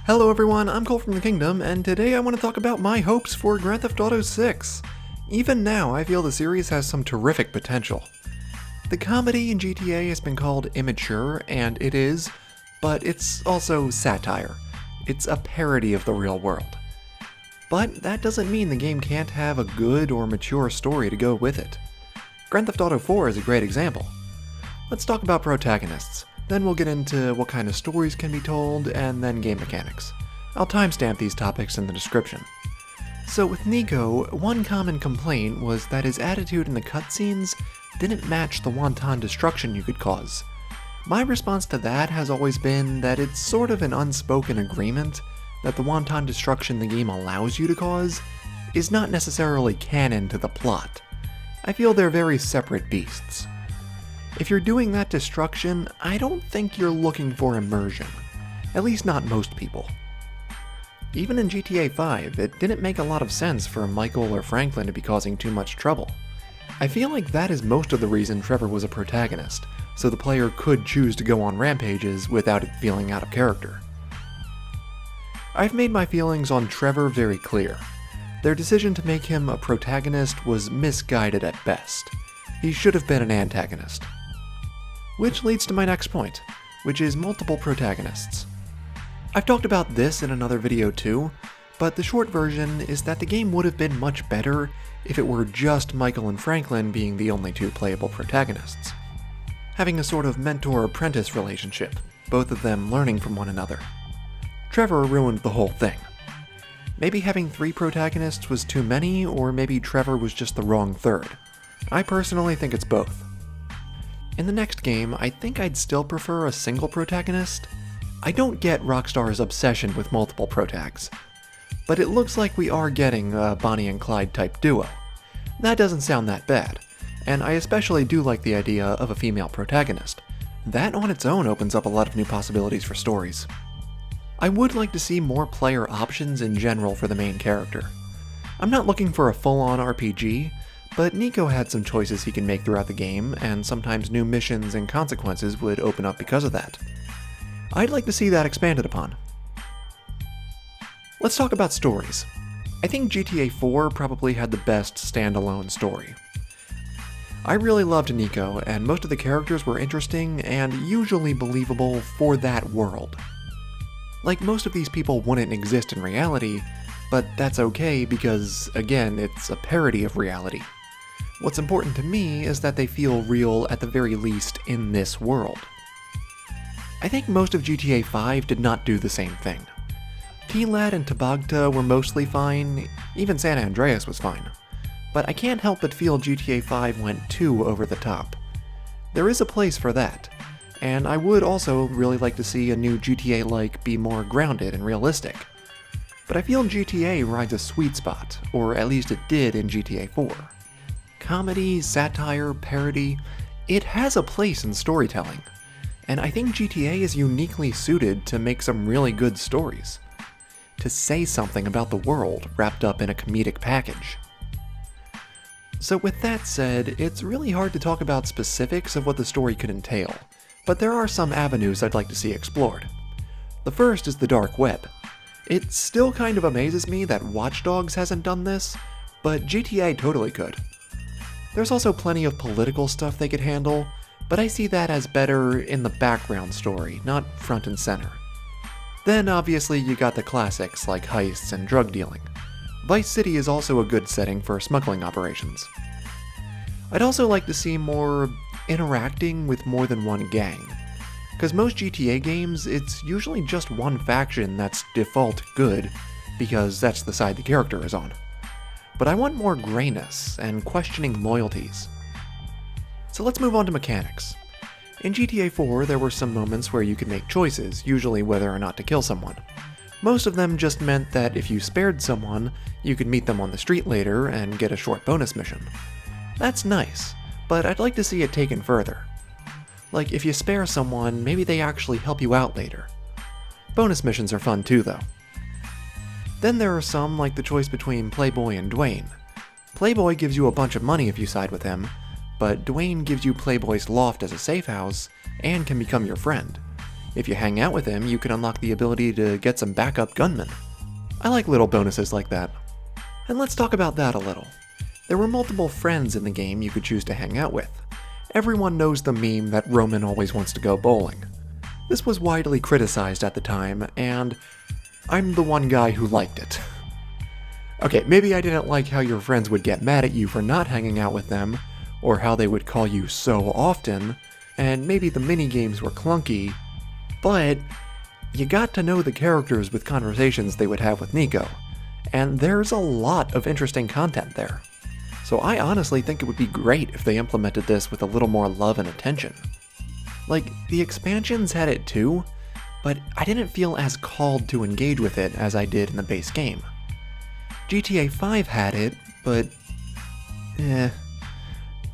Hello everyone, I'm Cole from the Kingdom, and today I want to talk about my hopes for Grand Theft Auto 6. Even now, I feel the series has some terrific potential. The comedy in GTA has been called immature, and it is, but it's also satire. It's a parody of the real world. But that doesn't mean the game can't have a good or mature story to go with it. Grand Theft Auto 4 is a great example. Let's talk about Protagonists. Then we'll get into what kind of stories can be told, and then game mechanics. I'll timestamp these topics in the description. So with Nico, one common complaint was that his attitude in the cutscenes didn't match the wanton destruction you could cause. My response to that has always been that it's sort of an unspoken agreement that the wanton destruction the game allows you to cause is not necessarily canon to the plot. I feel they're very separate beasts. If you're doing that destruction, I don't think you're looking for immersion. At least not most people. Even in GTA 5, it didn't make a lot of sense for Michael or Franklin to be causing too much trouble. I feel like that is most of the reason Trevor was a protagonist, so the player could choose to go on rampages without it feeling out of character. I've made my feelings on Trevor very clear. Their decision to make him a protagonist was misguided at best. He should have been an antagonist. Which leads to my next point, which is multiple protagonists. I've talked about this in another video too, but the short version is that the game would have been much better if it were just Michael and Franklin being the only two playable protagonists. Having a sort of mentor-apprentice relationship, both of them learning from one another. Trevor ruined the whole thing. Maybe having 3 protagonists was too many, or maybe Trevor was just the wrong third. I personally think it's both. In the next game, I think I'd still prefer a single protagonist. I don't get Rockstar's obsession with multiple protags, but it looks like we are getting a Bonnie and Clyde type duo. That doesn't sound that bad, and I especially do like the idea of a female protagonist. That on its own opens up a lot of new possibilities for stories. I would like to see more player options in general for the main character. I'm not looking for a full-on RPG, but Nico had some choices he can make throughout the game, and sometimes new missions and consequences would open up because of that. I'd like to see that expanded upon. Let's talk about stories. I think GTA 4 probably had the best standalone story. I really loved Nico, and most of the characters were interesting and usually believable for that world. Like, most of these people wouldn't exist in reality, but that's okay because, again, it's a parody of reality. What's important to me is that they feel real at the very least in this world. I think most of GTA 5 did not do the same thing. T-Lad and Tabagta were mostly fine, even San Andreas was fine, but I can't help but feel GTA 5 went too over the top. There is a place for that, and I would also really like to see a new GTA-like be more grounded and realistic. But I feel GTA rides a sweet spot, or at least it did in GTA 4. Comedy, satire, parody, it has a place in storytelling, and I think GTA is uniquely suited to make some really good stories. To say something about the world wrapped up in a comedic package. So with that said, it's really hard to talk about specifics of what the story could entail, but there are some avenues I'd like to see explored. The first is the dark web. It still kind of amazes me that Watch Dogs hasn't done this, but GTA totally could. There's also plenty of political stuff they could handle, but I see that as better in the background story, not front and center. Then obviously you got the classics like heists and drug dealing. Vice City is also a good setting for smuggling operations. I'd also like to see more interacting with more than one gang. Because most GTA games, it's usually just one faction that's default good, because that's the side the character is on. But I want more grayness and questioning loyalties. So let's move on to mechanics. In GTA 4, there were some moments where you could make choices, usually whether or not to kill someone. Most of them just meant that if you spared someone, you could meet them on the street later and get a short bonus mission. That's nice, but I'd like to see it taken further. Like, if you spare someone, maybe they actually help you out later. Bonus missions are fun too, though. Then there are some like the choice between Playboy and Dwayne. Playboy gives you a bunch of money if you side with him, but Dwayne gives you Playboy's loft as a safe house and can become your friend. If you hang out with him, you can unlock the ability to get some backup gunmen. I like little bonuses like that. And let's talk about that a little. There were multiple friends in the game you could choose to hang out with. Everyone knows the meme that Roman always wants to go bowling. This was widely criticized at the time, and I'm the one guy who liked it. Okay, maybe I didn't like how your friends would get mad at you for not hanging out with them, or how they would call you so often, and maybe the minigames were clunky, but you got to know the characters with conversations they would have with Nico, and there's a lot of interesting content there. So I honestly think it would be great if they implemented this with a little more love and attention. Like, the expansions had it too, but I didn't feel as called to engage with it as I did in the base game. GTA 5 had it, but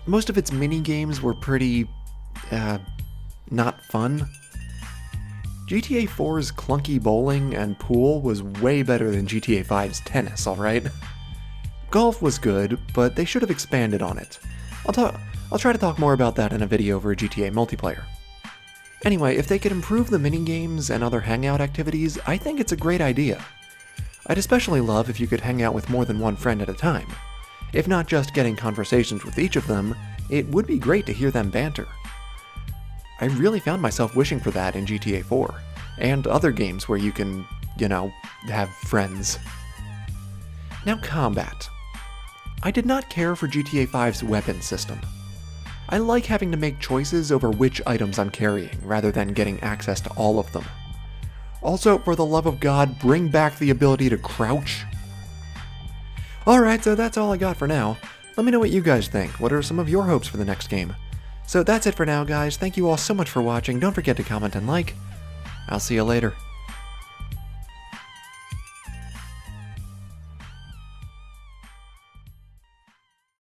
most of its mini-games were pretty, not fun. GTA 4's clunky bowling and pool was way better than GTA 5's tennis, alright? Golf was good, but they should have expanded on it. I'll try to talk more about that in a video for GTA multiplayer. Anyway, if they could improve the minigames and other hangout activities, I think it's a great idea. I'd especially love if you could hang out with more than one friend at a time. If not just getting conversations with each of them, it would be great to hear them banter. I really found myself wishing for that in GTA 4, and other games where you can, have friends. Now, combat. I did not care for GTA 5's weapon system. I like having to make choices over which items I'm carrying, rather than getting access to all of them. Also, for the love of God, bring back the ability to crouch. Alright, so that's all I got for now. Let me know what you guys think. What are some of your hopes for the next game? So that's it for now, guys. Thank you all so much for watching. Don't forget to comment and like. I'll see you later.